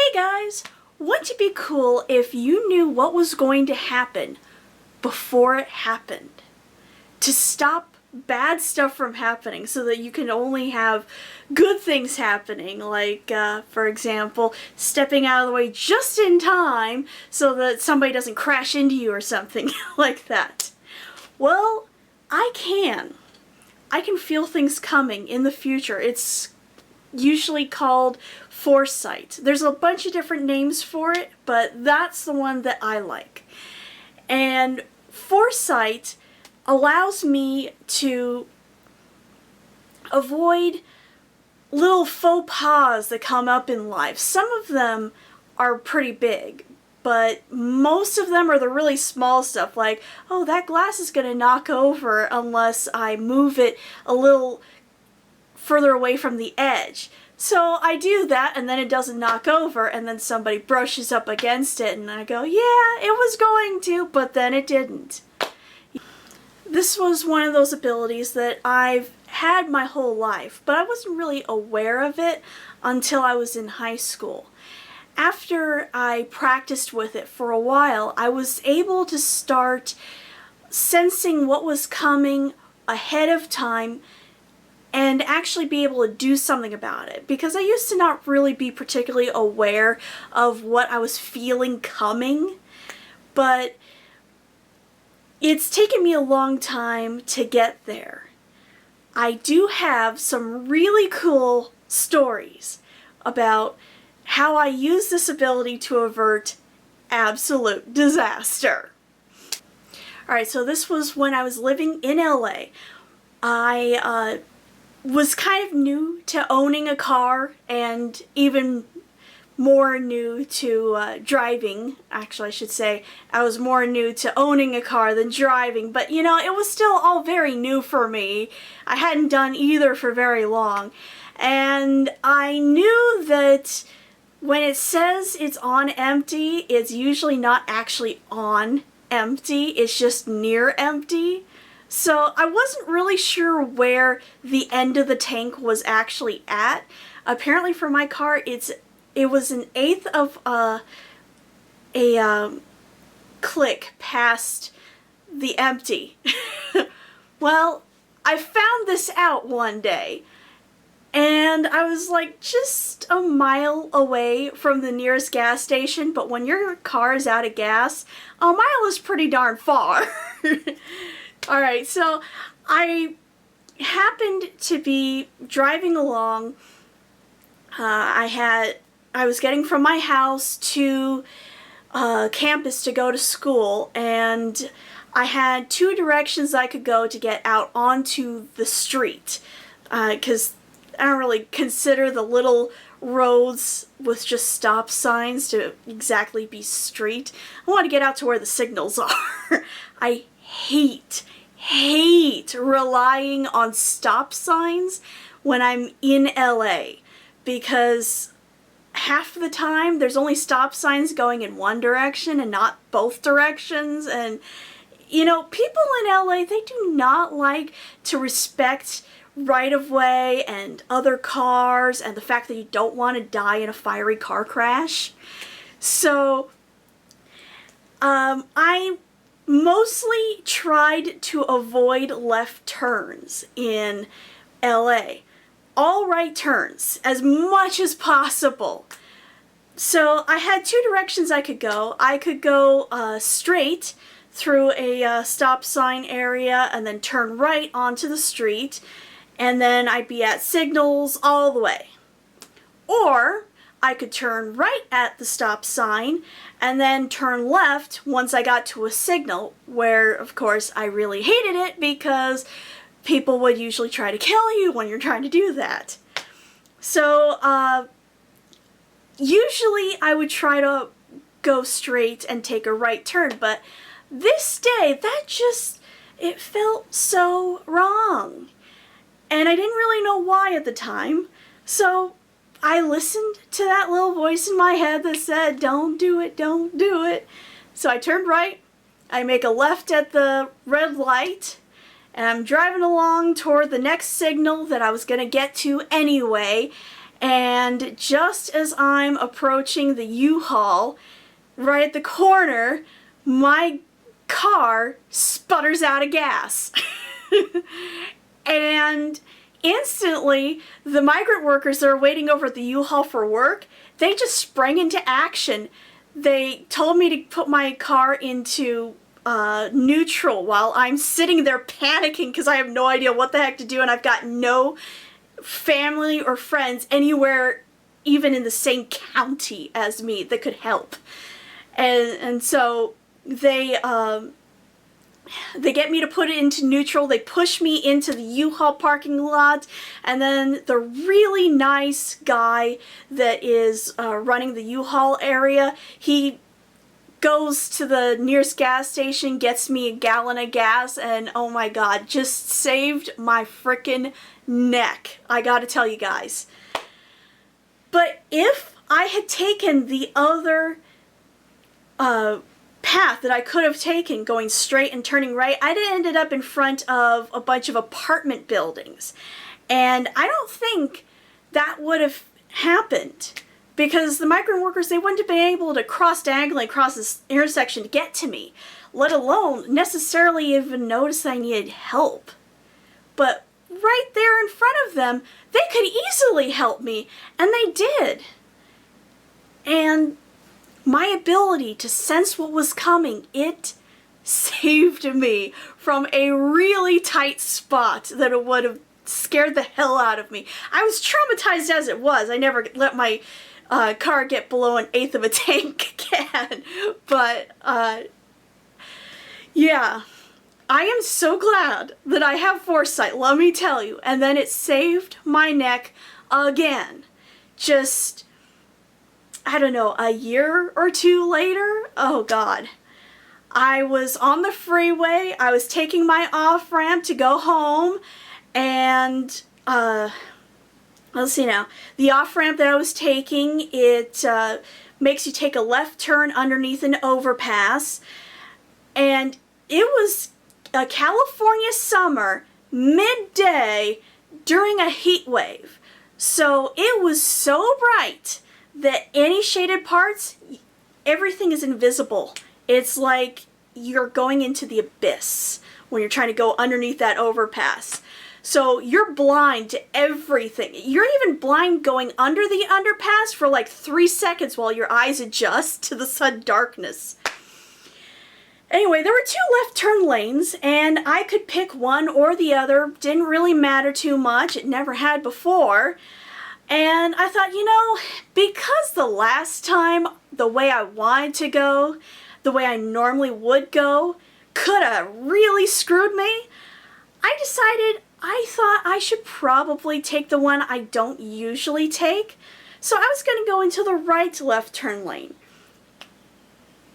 Hey guys! Wouldn't it be cool if you knew what was going to happen before it happened? To stop bad stuff from happening so that you can only have good things happening, like, for example, stepping out of the way just in time so that somebody doesn't crash into you or something like that. Well, I can. I can feel things coming in the future. It's usually called Foresight. There's a bunch of different names for it, but that's the one that I like. And Foresight allows me to avoid little faux pas that come up in life. Some of them are pretty big, but most of them are the really small stuff, like, oh, that glass is going to knock over unless I move it a little further away from the edge. So I do that, and then it doesn't knock over, and then somebody brushes up against it, and I go, yeah, it was going to, but then it didn't. This was one of those abilities that I've had my whole life, but I wasn't really aware of it until I was in high school. After I practiced with it for a while, I was able to start sensing what was coming ahead of time and actually be able to do something about it, because I used to not really be particularly aware of what I was feeling coming, but it's taken me a long time to get there. I do have some really cool stories about how I use this ability to avert absolute disaster. Alright, so this was when I was living in LA. I was kind of new to owning a car, and even more new to driving. Actually, I should say I was more new to owning a car than driving, but you know, it was still all very new for me. I hadn't done either for very long, and I knew that when it says it's on empty, it's usually not actually on empty, it's just near empty. So I wasn't really sure where the end of the tank was actually at. Apparently for my car, it was an eighth of a click past the empty. Well, I found this out one day, and I was like just a mile away from the nearest gas station, but when your car is out of gas, a mile is pretty darn far. Alright, so I happened to be driving along. I was getting from my house to campus to go to school, and I had two directions I could go to get out onto the street, because I don't really consider the little roads with just stop signs to exactly be street. I want to get out to where the signals are. I hate relying on stop signs when I'm in LA, because half the time there's only stop signs going in one direction and not both directions, and you know, people in LA, they do not like to respect right-of-way and other cars, and the fact that you don't want to die in a fiery car crash. So I mostly tried to avoid left turns in LA. All right turns, as much as possible. So I had two directions I could go. I could go straight through a stop sign area and then turn right onto the street, and then I'd be at signals all the way. Or I could turn right at the stop sign and then turn left once I got to a signal, where of course I really hated it because people would usually try to kill you when you're trying to do that. So usually I would try to go straight and take a right turn, but this day it felt so wrong, and I didn't really know why at the time. So I listened to that little voice in my head that said, don't do it, don't do it. So I turned right, I make a left at the red light, and I'm driving along toward the next signal that I was going to get to anyway, And just as I'm approaching the U-Haul, right at the corner, my car sputters out of gas. And instantly, the migrant workers that are waiting over at the U-Haul for work, they just sprang into action. They told me to put my car into neutral while I'm sitting there panicking because I have no idea what the heck to do, and I've got no family or friends anywhere even in the same county as me that could help. And so they get me to put it into neutral. They push me into the U-Haul parking lot, and then the really nice guy that is running the U-Haul area, he goes to the nearest gas station, gets me a gallon of gas, and oh my god, just saved my frickin' neck. I gotta tell you guys. But if I had taken the other path that I could have taken, going straight and turning right, I'd have ended up in front of a bunch of apartment buildings. And I don't think that would have happened, because the migrant workers, they wouldn't have been able to cross diagonally across this intersection to get to me, let alone necessarily even notice I needed help. But right there in front of them, they could easily help me, and they did. And my ability to sense what was coming, it saved me from a really tight spot that it would have scared the hell out of me. I was traumatized as it was. I never let my car get below 1/8 of a tank again. But yeah, I am so glad that I have foresight, let me tell you. And then it saved my neck again. Just, I don't know, a year or two later, oh god. I was on the freeway, I was taking my off-ramp to go home, and let's see now, the off-ramp that I was taking, it makes you take a left turn underneath an overpass, and it was a California summer, midday, during a heat wave. So it was so bright that any shaded parts, everything is invisible. It's like you're going into the abyss when you're trying to go underneath that overpass. So you're blind to everything. You're even blind going under the underpass for like 3 seconds while your eyes adjust to the sudden darkness. Anyway, there were 2 left turn lanes, and I could pick one or the other. Didn't really matter too much. It never had before. And I thought, you know, because the last time the way I wanted to go, the way I normally would go, could have really screwed me, I thought I should probably take the one I don't usually take. So I was going to go into the right left turn lane.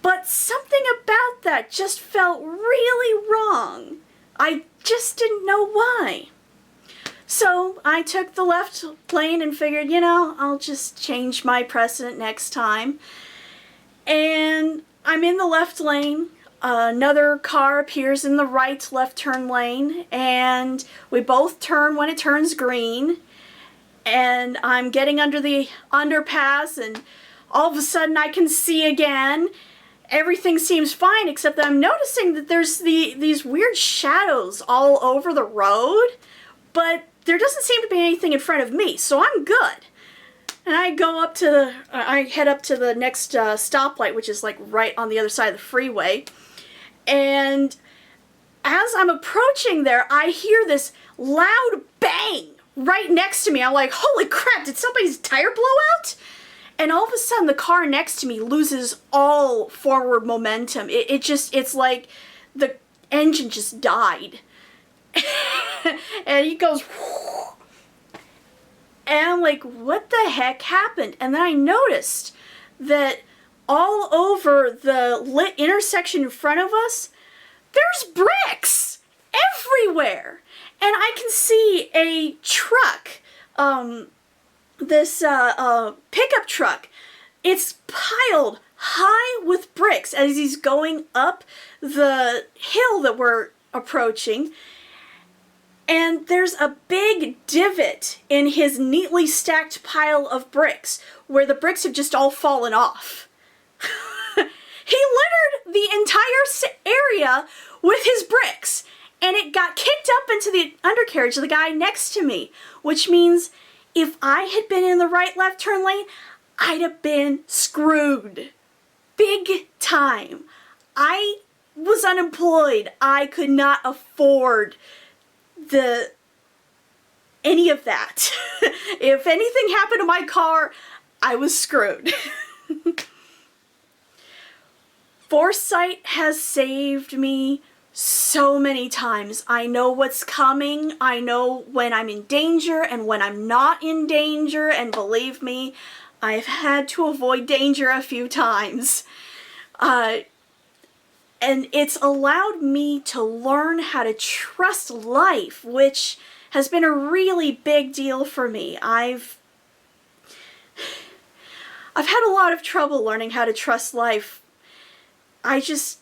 But something about that just felt really wrong. I just didn't know why. So I took the left lane and figured, you know, I'll just change my precedent next time. And I'm in the left lane. Another car appears in the right left turn lane, and we both turn when it turns green. And I'm getting under the underpass, and all of a sudden I can see again. Everything seems fine, except that I'm noticing that there's these weird shadows all over the road, but there doesn't seem to be anything in front of me, so I'm good. And I go up to the, I head up to the next stoplight, which is like right on the other side of the freeway. And as I'm approaching there, I hear this loud bang right next to me. I'm like, holy crap, did somebody's tire blow out? And all of a sudden, the car next to me loses all forward momentum. It's like the engine just died. And he goes, whoo. And I'm like, what the heck happened? And then I noticed that all over the lit intersection in front of us, there's bricks everywhere. And I can see a truck, this pickup truck. It's piled high with bricks as he's going up the hill that we're approaching. and there's a big divot in his neatly stacked pile of bricks where the bricks have just all fallen off. He littered the entire area with his bricks, and it got kicked up into the undercarriage of the guy next to me, which means if I had been in the right left turn lane, I'd have been screwed. Big time. I was unemployed. I could not afford any of that. If anything happened to my car, I was screwed. Foresight has saved me so many times. I know what's coming. I know when I'm in danger and when I'm not in danger, and believe me, I've had to avoid danger a few times. And it's allowed me to learn how to trust life, which has been a really big deal for me. I've had a lot of trouble learning how to trust life. I've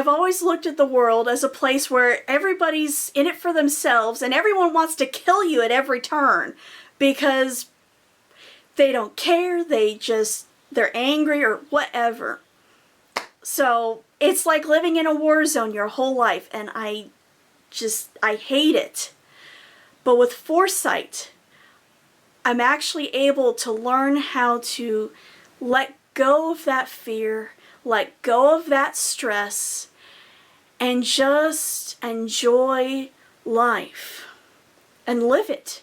always looked at the world as a place where everybody's in it for themselves and everyone wants to kill you at every turn because they don't care, they're angry or whatever. So it's like living in a war zone your whole life, and I hate it. But with Foresight, I'm actually able to learn how to let go of that fear, let go of that stress, and just enjoy life and live it.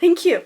Thank you.